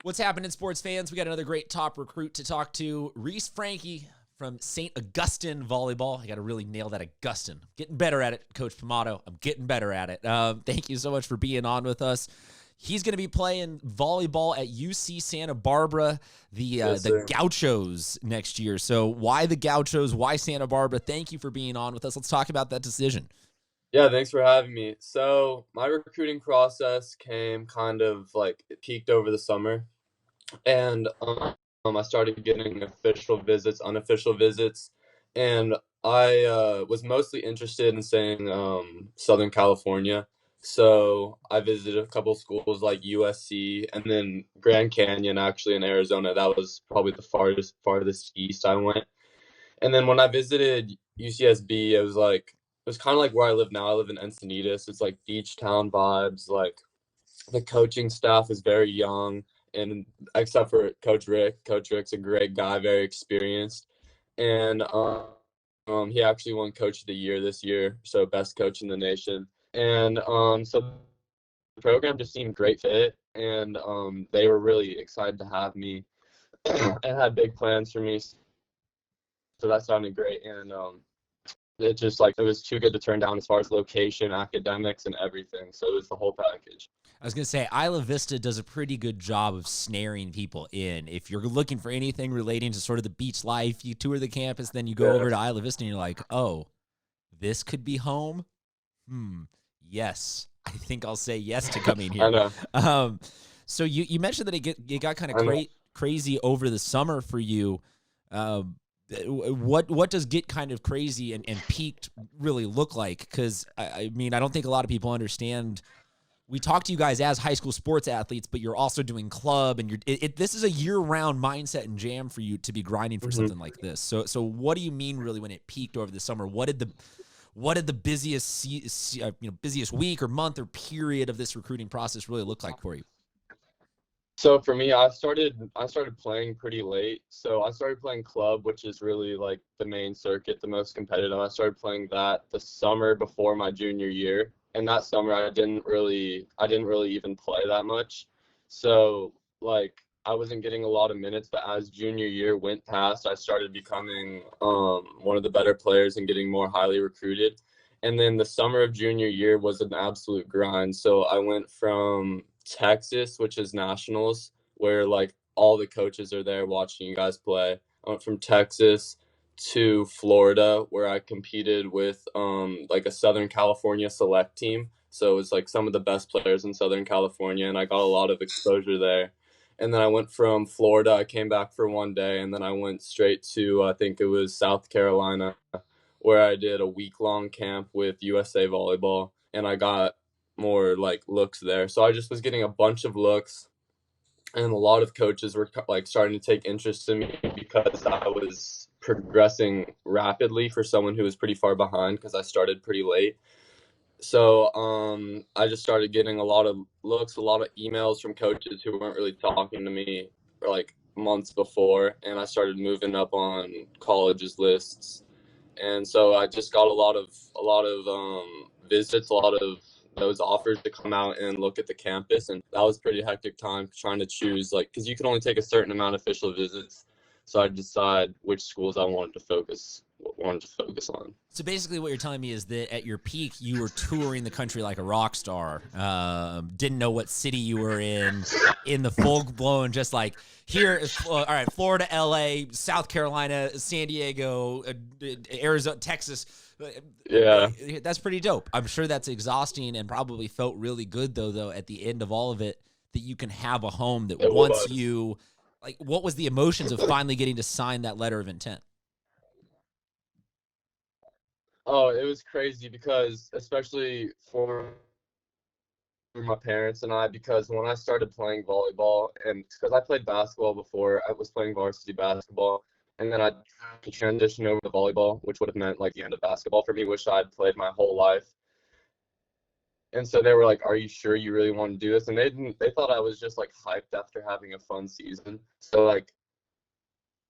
What's happening, sports fans? We got another great top recruit to talk to. Reece Francke from St. Augustine Volleyball. I got to really nail that Augustine. Getting better at it, Coach Pomato. I'm getting better at it. Thank you so much for being on with us. He's going to be playing volleyball at UC Santa Barbara, the Gauchos next year. So why the Gauchos? Why Santa Barbara? Thank you for being on with us. Let's talk about that decision. Yeah, thanks for having me. So my recruiting process came kind of like it peaked over the summer, and I started getting official visits, unofficial visits, and I was mostly interested in saying Southern California. So I visited a couple schools like USC and then Grand Canyon, actually in Arizona. That was probably the farthest east I went. And then when I visited UCSB, it was kind of like where I live now. I live in Encinitas. It's like beach town vibes. Like the coaching staff is very young, and except for Coach Rick. Coach Rick's a great guy, very experienced, and he actually won Coach of the Year this year, so best coach in the nation. And so the program just seemed great fit, and they were really excited to have me and had big plans for me. So that sounded great, and it was too good to turn down as far as location, academics, and everything. So it was the whole package. I was going to say, Isla Vista does a pretty good job of snaring people in. If you're looking for anything relating to sort of the beach life, you tour the campus, then you go over to Isla Vista and you're like, oh, this could be home? Yes. I think I'll say yes to coming here. I know. So you mentioned that it got kind of crazy over the summer for you. What does get kind of crazy and peaked really look like? Because, I mean, I don't think a lot of people understand. We talk to you guys as high school sports athletes, but you're also doing club, and this is a year-round mindset and jam for you to be grinding for something like this. So what do you mean really when it peaked over the summer? What did the busiest busiest week or month or period of this recruiting process really look like for you? So for me, I started playing pretty late. So I started playing club, which is really like the main circuit, the most competitive. I started playing that the summer before my junior year. And that summer I didn't really even play that much. So like I wasn't getting a lot of minutes, but as junior year went past, I started becoming one of the better players and getting more highly recruited. And then the summer of junior year was an absolute grind. So I went from Texas, which is nationals, where like all the coaches are there watching you guys play. I went from Texas to Florida, where I competed with like a Southern California select team. So it was like some of the best players in Southern California, and I got a lot of exposure there. And then I went from Florida, I came back for one day, and then I went straight to, I think it was South Carolina, where I did a week-long camp with USA Volleyball, and I got more like looks there. So I just was getting a bunch of looks, and a lot of coaches were like starting to take interest in me because I was progressing rapidly for someone who was pretty far behind because I started pretty late. So I just started getting a lot of looks, a lot of emails from coaches who weren't really talking to me for like months before, and I started moving up on colleges lists. And so I just got a lot of visits, a lot of those offers to come out and look at the campus, and that was pretty hectic time trying to choose, like, because you can only take a certain amount of official visits. So I decide which schools I wanted to focus on. So basically what you're telling me is that at your peak, you were touring the country like a rock star, didn't know what city you were in the full-blown, just like, here, all right, Florida, LA, South Carolina, San Diego, Arizona, Texas. Yeah. That's pretty dope. I'm sure that's exhausting and probably felt really good, though, at the end of all of it, that you can have a home that once you, like, what was the emotions of finally getting to sign that letter of intent? Oh, it was crazy because, especially for my parents and I, because when I started playing volleyball, and because I played basketball before, I was playing varsity basketball, and then I transitioned over to volleyball, which would have meant like the end of basketball for me, which I'd played my whole life. And so they were like, "Are you sure you really want to do this?" And they thought I was just like hyped after having a fun season. So like,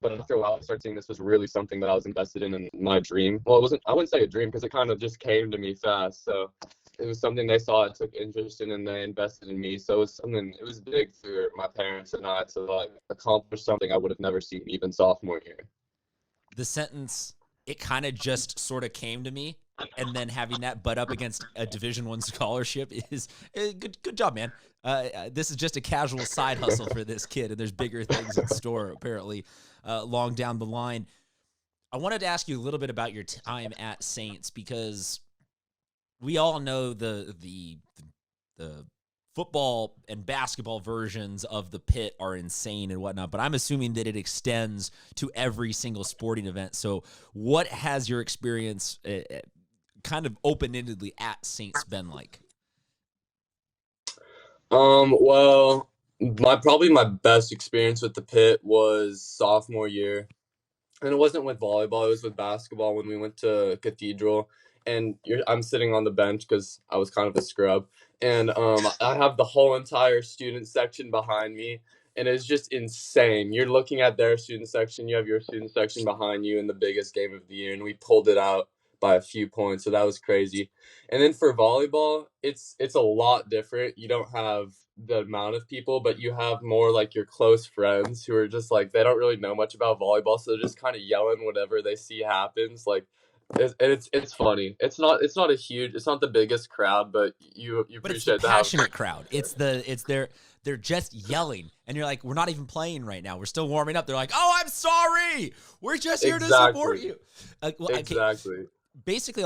but after a while, I started seeing this was really something that I was invested in my dream. Well, I wouldn't say a dream because it kind of just came to me fast. So it was something they saw I took interest in and they invested in me. So it was big for my parents and I to like accomplish something I would have never seen even sophomore year. The sentence, it kind of just sort of came to me, and then having that butt up against a Division I scholarship is good job, man. This is just a casual side hustle for this kid, and there's bigger things in store apparently long down the line. I wanted to ask you a little bit about your time at Saints, because we all know the football and basketball versions of the pit are insane and whatnot, but I'm assuming that it extends to every single sporting event. So what has your experience kind of open-endedly at Saints been like? Well, probably my best experience with the pit was sophomore year. And it wasn't with volleyball, it was with basketball when we went to Cathedral. And I'm sitting on the bench because I was kind of a scrub. And I have the whole entire student section behind me. And it's just insane. You're looking at their student section, you have your student section behind you in the biggest game of the year. And we pulled it out by a few points. So that was crazy. And then for volleyball, it's a lot different. You don't have the amount of people, but you have more like your close friends who are just like, they don't really know much about volleyball, so they're just kind of yelling whatever they see happens. Like, it's funny. It's not the biggest crowd, but you But it's the appreciate passionate crowd. They're just yelling, and you're like, we're not even playing right now. We're still warming up. They're like, oh, I'm sorry. We're just here to support you. Exactly. Basically,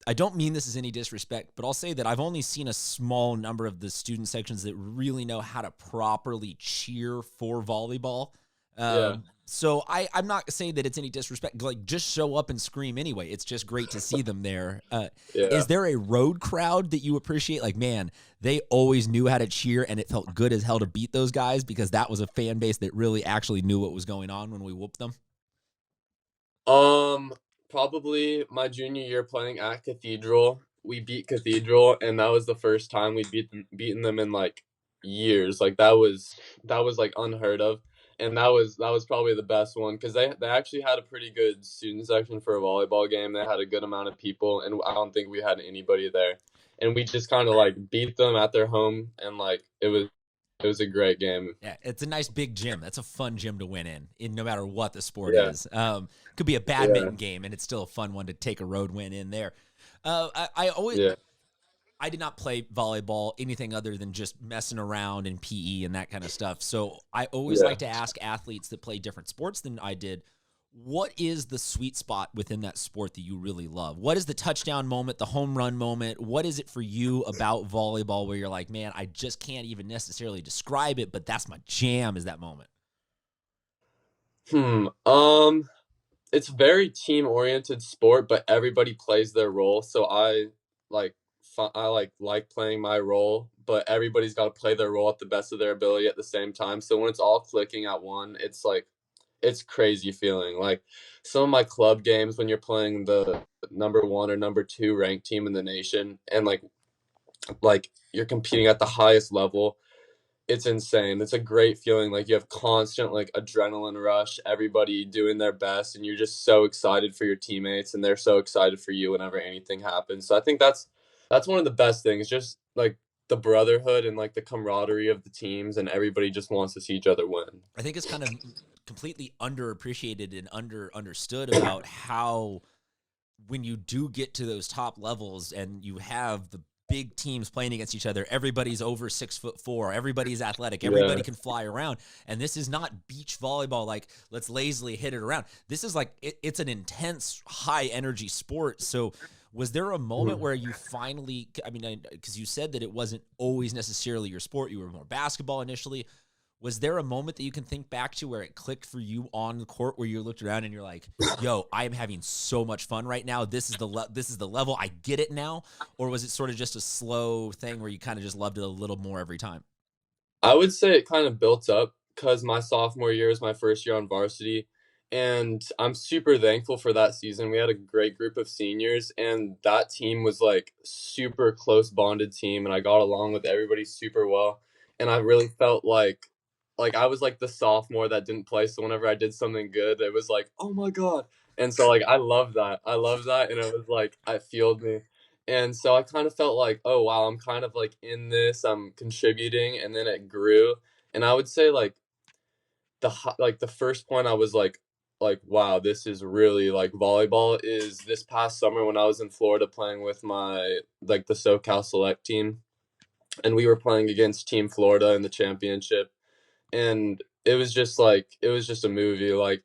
I don't mean this as any disrespect, but I'll say that I've only seen a small number of the student sections that really know how to properly cheer for volleyball. Yeah. So I'm not saying that it's any disrespect. Like, just show up and scream anyway. It's just great to see them there. Yeah. Is there a road crowd that you appreciate? Like, man, they always knew how to cheer, and it felt good as hell to beat those guys, because that was a fan base that really actually knew what was going on when we whooped them. Probably my junior year playing at Cathedral. We beat Cathedral, and that was the first time we beaten them in like years. Like that was like unheard of, and that was probably the best one because they actually had a pretty good student section for a volleyball game. They had a good amount of people, and I don't think we had anybody there, and we just kind of like beat them at their home, and like it was a great game. Yeah, it's a nice big gym. That's a fun gym to win in no matter what the sport Yeah. is. Could be a badminton game, and it's still a fun one to take a road win in there. I always, Yeah. I did not play volleyball, anything other than just messing around in PE and that kind of stuff. So I always Yeah. like to ask athletes that play different sports than I did, what is the sweet spot within that sport that you really love? What is the touchdown moment, the home run moment? What is it for you about volleyball where you're like, man, I just can't even necessarily describe it, but that's my jam, is that moment? Hmm. It's very team-oriented sport, but everybody plays their role. So like I like playing my role, but everybody's got to play their role at the best of their ability at the same time. So when it's all clicking at one, it's crazy feeling. Like some of my club games when you're playing the number 1 or number 2 ranked team in the nation and like you're competing at the highest level, it's insane. It's a great feeling. Like you have constant like adrenaline rush, everybody doing their best, and you're just so excited for your teammates, and they're so excited for you whenever anything happens. So I think that's one of the best things. Just like the brotherhood and like the camaraderie of the teams, and everybody just wants to see each other win. I think it's kind of completely underappreciated and understood about how when you do get to those top levels and you have the big teams playing against each other, everybody's over 6'4", everybody's athletic, everybody can fly around. And this is not beach volleyball, like let's lazily hit it around. This is like, it's an intense, high energy sport. So was there a moment where you finally, I mean, because you said that it wasn't always necessarily your sport, you were more basketball initially. Was there a moment that you can think back to where it clicked for you on the court, where you looked around and you're like, yo, I am having so much fun right now. This is the level. I get it now. Or was it sort of just a slow thing where you kind of just loved it a little more every time? I would say it kind of built up because my sophomore year is my first year on varsity, and I'm super thankful for that season. We had a great group of seniors, and that team was like super close bonded team, and I got along with everybody super well. And I really felt like I was like the sophomore that didn't play, so whenever I did something good, it was like, oh my god. And so like I love that. I love that, and it was like I fueled me. And so I kind of felt like, oh wow, I'm kind of like in this, I'm contributing, and then it grew. And I would say like the first point I was like wow, this is really like volleyball is this past summer when I was in Florida playing with my like the SoCal Select team, and we were playing against Team Florida in the championship, and it was just a movie. Like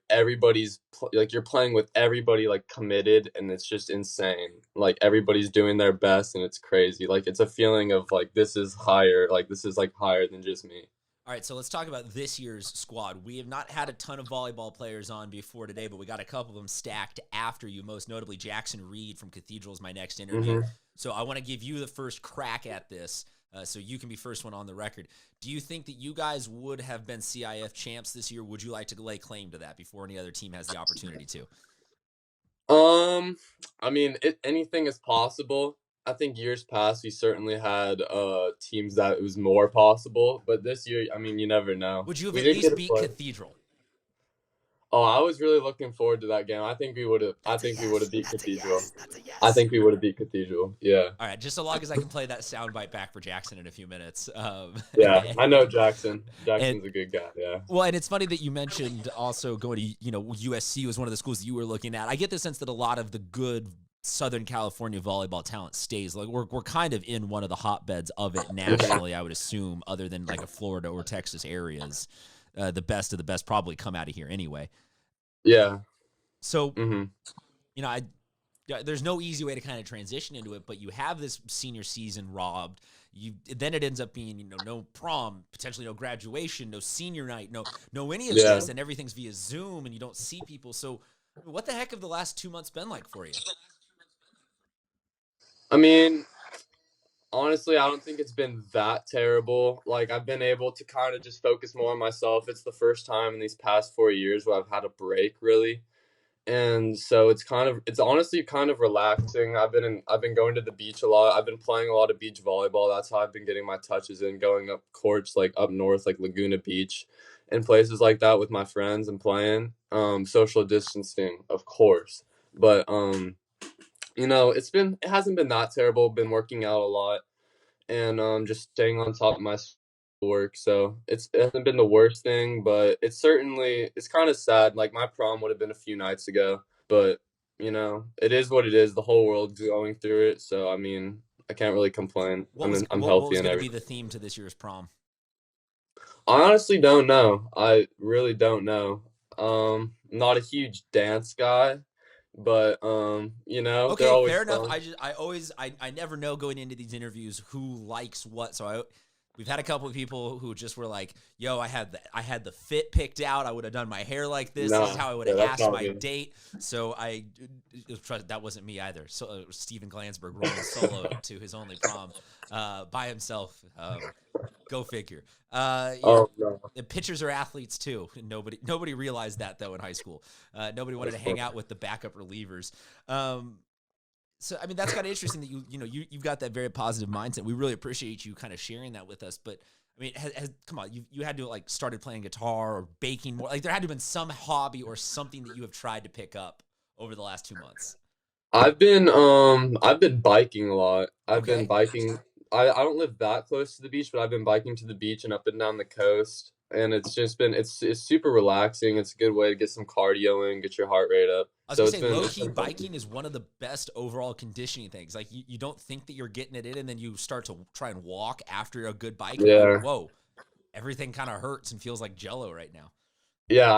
like you're playing with everybody like committed, and it's just insane. Like everybody's doing their best, and it's crazy. Like it's a feeling of like this is higher, like this is like higher than just me. All right, so let's talk about this year's squad. We have not had a ton of volleyball players on before today, but we got a couple of them stacked after you, most notably Jackson Reed from Cathedral is my next interview. Hmm. So I want to give you the first crack at this, so you can be first one on the record. Do you think that you guys would have been CIF champs this year? Would you like to lay claim to that before any other team has the opportunity to? I mean, anything is possible. I think years past we certainly had teams that it was more possible, but this year, I mean, you never know. Would you have We at did get least to beat play. Cathedral? Oh, I was really looking forward to that game. I think we would have. I That's a think we would have yes. beat That's a Cathedral. yes. That's a I yes. think we would have beat Cathedral. Yeah, All right, just so long as I can play that soundbite back for Jackson in a few minutes. yeah. I know Jackson. And Jackson's a good guy. Yeah. well, and it's funny that you mentioned also going to, USC was one of the schools that you were looking at. I get the sense that a lot of the good Southern California volleyball talent stays. Like we're kind of in one of the hotbeds of it nationally, I would assume, other than like a Florida or Texas areas. The best of the best probably come out of here anyway. Yeah. So, Hmm. there's no easy way to kind of transition into it, but you have this senior season robbed. Then it ends up being, no prom, potentially no graduation, no senior night, no any of Yeah. this, and everything's via Zoom and you don't see people. So what the heck have the last 2 months been like for you? I mean, honestly, I don't think it's been that terrible. Like I've been able to kind of just focus more on myself. It's the first time in these past 4 years where I've had a break really. And so it's honestly kind of relaxing. I've been going to the beach a lot. I've been playing a lot of beach volleyball. That's how I've been getting my touches in, going up courts like up north, like Laguna Beach and places like that with my friends and playing. Social distancing, of course. But it hasn't been that terrible. Been working out a lot and just staying on top of my work. So it hasn't been the worst thing, but it's kind of sad. Like my prom would have been a few nights ago, but it is what it is. The whole world's going through it, so I mean, I can't really complain. I'm What healthy was and going to be everything. the theme to this year's prom? I honestly don't know. I really don't know. Not a huge dance guy, but they're Okay, always fair enough. fun. I never know going into these interviews who likes what. So we've had a couple of people who just were like, "Yo, I had the fit picked out. I would have done my hair like this. This is No, how I would yeah, have that's asked not my me. date." So that wasn't me either. So Steven Glansberg rolling solo to his only prom by himself. Go figure. Oh no, The pitchers are athletes too. Nobody realized that though in high school. Nobody wanted to that's hang funny. out with the backup relievers. So I mean that's kind of interesting that you've got that very positive mindset. We really appreciate you kind of sharing that with us. But I mean, come on, you had to like started playing guitar or baking more. Like there had to have been some hobby or something that you have tried to pick up over the last 2 months. I've been biking a lot. I've been Okay. biking. I don't live that close to the beach, but I've been biking to the beach and up and down the coast. And it's just been it's super relaxing. It's a good way to get some cardio in, get your heart rate up. I was So gonna it's say, been low it's key been fun. biking is one of the best overall conditioning things. Like you don't think that you're getting it in, and then you start to try and walk after a good bike, and you're like, Yeah. whoa, everything kind of hurts and feels like Jello right now. Yeah,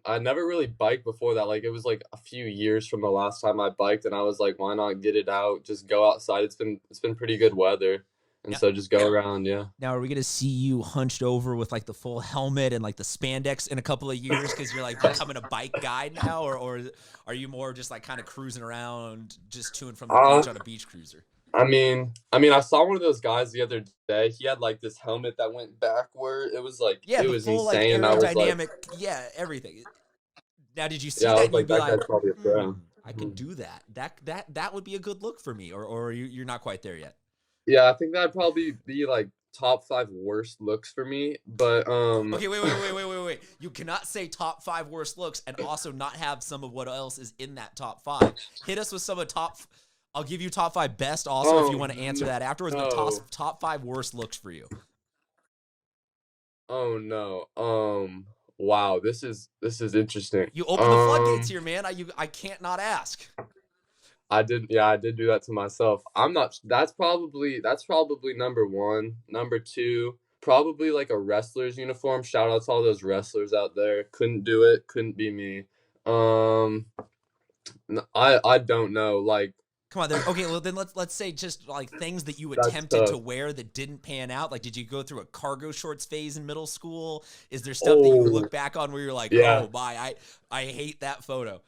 I never really biked before that. Like it was like a few years from the last time I biked and I was like, why not get it out? Just go outside. It's been pretty good weather. And Now, so just go around, yeah. now are we gonna see you hunched over with like the full helmet and like the spandex in a couple of years because you're like becoming a bike guy now, or are you more just like kind of cruising around just to and from the Uh beach on a beach cruiser? I saw one of those guys the other day. He had like this helmet that went backward. Yeah, It the was full like insane. And I was like, aerodynamic, yeah, everything. Now, did you see yeah, I that was and you'd like, be that like, guy's probably a pro. I can Mhm. do that. That would be a good look for me, or you're not quite there yet. Yeah, I think that'd probably be like top 5 worst looks for me. But Okay, wait. You cannot say top 5 worst looks and also not have some of what else is in that top 5. Hit us with some of top. I'll give you top 5 best also if you Oh want to answer that afterwards, but no. top 5 worst looks for you. Oh no. Wow, this is interesting. You open the floodgates here, man. I can't not ask. I did do that to myself. I'm not that's probably number 1. Number 2, probably like a wrestler's uniform. Shout out to all those wrestlers out there. Couldn't do it, couldn't be me. Um I don't know, like Come on, there. Okay, well then let's say just like things that you that's attempted to tough. wear that didn't pan out. Like, did you go through a cargo shorts phase in middle school? Is there stuff that you Oh, look back on where you're like, yeah. oh my, I hate that photo.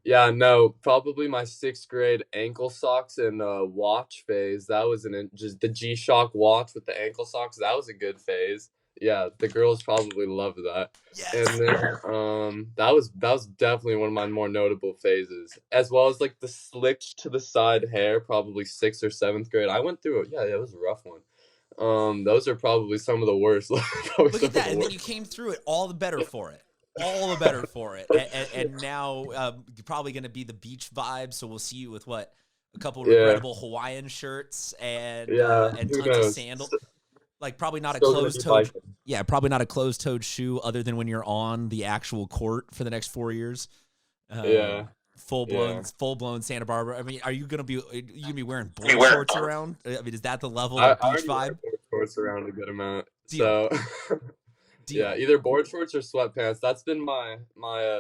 Yeah, no, probably my 6th grade ankle socks and watch phase. That was just the G-Shock watch with the ankle socks. That was a good phase. Yeah, the girls probably loved that. And Yes. then that was definitely one of my more notable phases, as well as like the slicked to the side hair. Probably 6th or 7th grade. I went through it. Yeah, it was a rough one. Those are probably some of the worst. Probably Look some at of that, the and then you worst. came through it all the better for it. All the better for it, and now you're probably going to be the beach vibe. So we'll see you with what, a couple Yeah, regrettable Hawaiian shirts yeah. and Who tons of knows? sandal. Like probably not a Still gonna be closed toed. biking. Yeah, probably not a closed toed shoe other than when you're on the actual court for the next 4 years. Yeah, yeah. Full blown Santa Barbara. I mean, are you gonna be wearing You board wear shorts around? I mean, is that the level I of beach already wear vibe? board shorts around a good amount. Deal, So yeah, deal. either board shorts or sweatpants. That's been my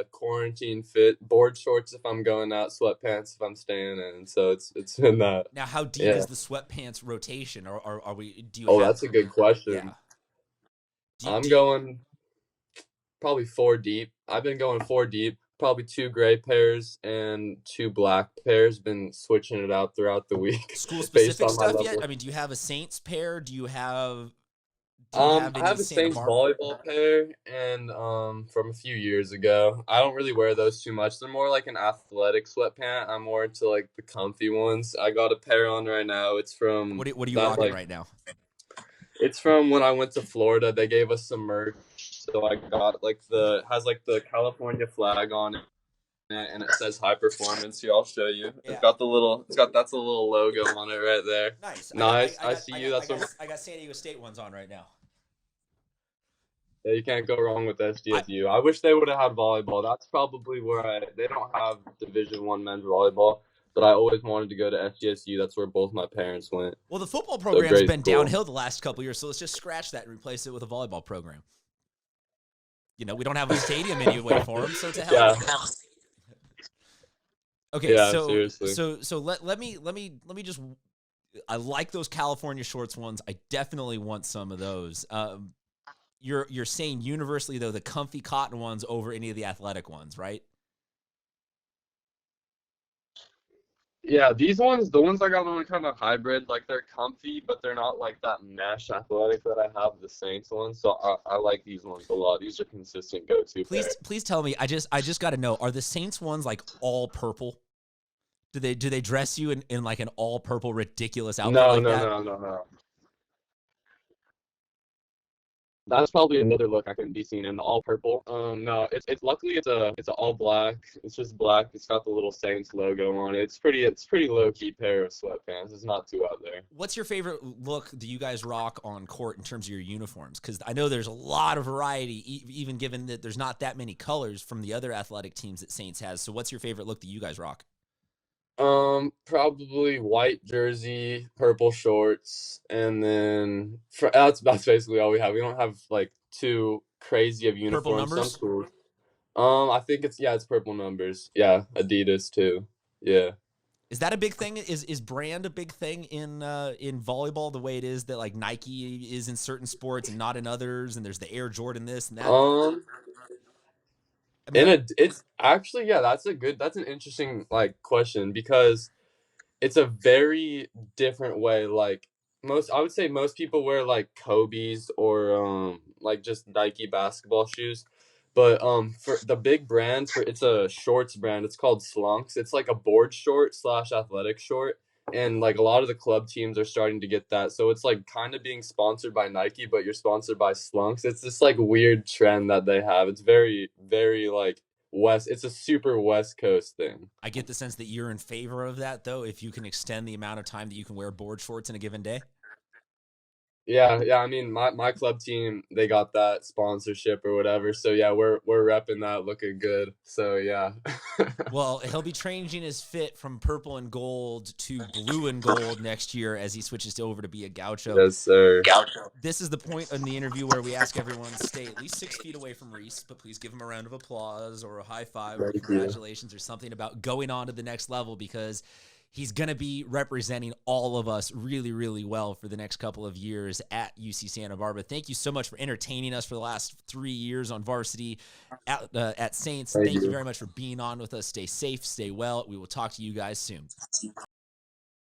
quarantine fit. Board shorts if I'm going out, sweatpants if I'm staying in. So it's been that. Now, how deep Yeah. is the sweatpants rotation? Or are we? Do you Oh, have? that's a good Yeah. question. I'm Do you, going probably 4 deep. I've been going 4 deep. Probably 2 gray pairs and 2 black pairs. Been switching it out throughout the week school based specific on my stuff yet? level. I mean, do you have a Saints pair? Do you have I any have a Santa Saints Barbara? volleyball pair and from a few years ago. I don't really wear those too much. They're more like an athletic sweatpant. I'm more into like the comfy ones. I got a pair on right now. What are you rocking right now? It's from when I went to Florida. They gave us some merch. So I got like has like the California flag on it and it says high performance. Here, I'll show you. Yeah. That's a little logo on it right there. Nice. Nice. I see you. That's what I got San Diego State ones on right now. Yeah, you can't go wrong with I SDSU. I wish they would have had volleyball. That's probably where they don't have Division 1 men's volleyball, but I always wanted to go to SDSU. That's where both my parents went. Well, the football So program's great been school. downhill the last couple years, so let's just scratch that and replace it with a volleyball program. We don't have a stadium anyway for them, so to hell Yeah, with it. Okay, yeah, seriously. so let me just. I like those California shorts ones. I definitely want some of those. You're saying universally though the comfy cotton ones over any of the athletic ones, right? Yeah, the ones I got on are kind of hybrid. Like they're comfy, but they're not like that mesh athletic that I have the Saints ones. So I like these ones a lot. These are consistent go-to pair. Please tell me. I just got to know. Are the Saints ones like all purple? Do they dress you in like an all purple ridiculous outfit No, like no, that? no, no, no. That's probably another look I couldn't be seen in the all purple. No, it's luckily it's a all black. It's just black. It's got the little Saints logo on it. It's pretty low key pair of sweatpants. It's not too out there. What's your favorite look that you guys rock on court in terms of your uniforms? Because I know there's a lot of variety, even given that there's not that many colors from the other athletic teams that Saints has. So what's your favorite look that you guys rock? Probably white jersey, purple shorts, and then that's basically all we have. We don't have like too crazy of Purple uniforms. Some numbers? schools. I think it's purple numbers. Yeah, Adidas too. Yeah. Is that a big thing? Is brand a big thing in volleyball the way it is that like Nike is in certain sports and not in others, and there's the Air Jordan this and that? Um, I mean, it's actually yeah, that's an interesting like question because it's a very different way. Like I would say most people wear like Kobe's or like just Nike basketball shoes. But for the big brand for it's a shorts brand. It's called Slunks. It's like a board short slash athletic short. And like a lot of the club teams are starting to get that. So it's like kind of being sponsored by Nike, but you're sponsored by Slunks. It's this like weird trend that they have. It's very, very like it's a super West Coast thing. I get the sense that you're in favor of that, though, if you can extend the amount of time that you can wear board shorts in a given day. Yeah, yeah. I mean, my club team, they got that sponsorship or whatever. So yeah, we're repping that, looking good. So yeah. Well, he'll be changing his fit from purple and gold to blue and gold next year as he switches over to be a gaucho. Yes, sir. This is the point in the interview where we ask everyone to stay at least 6 feet away from Reece, but please give him a round of applause or a high five or Thank you. congratulations or something about going on to the next level, because he's going to be representing all of us really, really well for the next couple of years at UC Santa Barbara. Thank you so much for entertaining us for the last 3 years on varsity at Saints. Thank you very much for being on with us. Stay safe, stay well. We will talk to you guys soon.